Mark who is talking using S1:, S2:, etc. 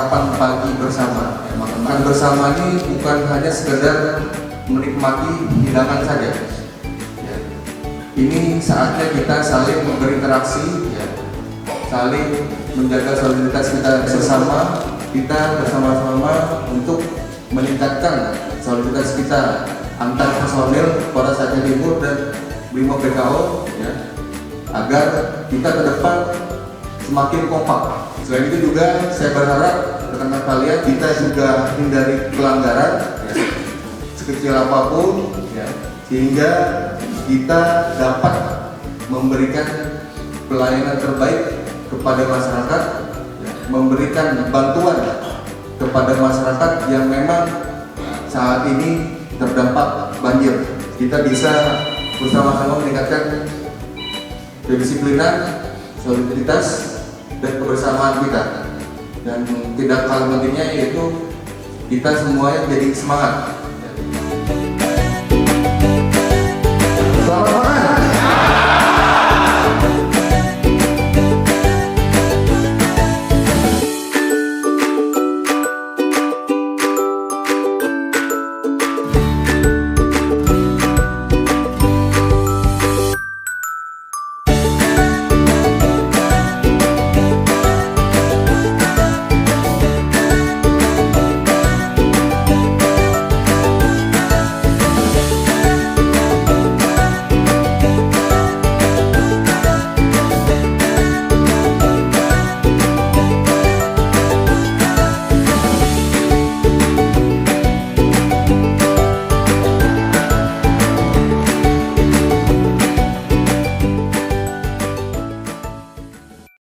S1: sarapan pagi bersama. Makan bersama ini bukan hanya sekedar menikmati hidangan saja. Ya. Ini saatnya kita saling berinteraksi, ya. Saling menjaga soliditas kita bersama. Kita bersama-sama untuk meningkatkan soliditas kita antar personil Polres Aceh Timur dan Brimob BKO, ya, agar kita ke depan semakin kompak. Selain itu juga saya berharap rekan-rekan kalian kita juga hindari pelanggaran, ya, sekecil apapun, ya, sehingga kita dapat memberikan pelayanan terbaik kepada masyarakat, ya, memberikan bantuan kepada masyarakat yang memang saat ini terdampak banjir. Kita bisa bersama-sama meningkatkan kedisiplinan, soliditas, dan kebersamaan kita. Dan tidak kalah pentingnya yaitu kita semuanya jadi semangat. Selamat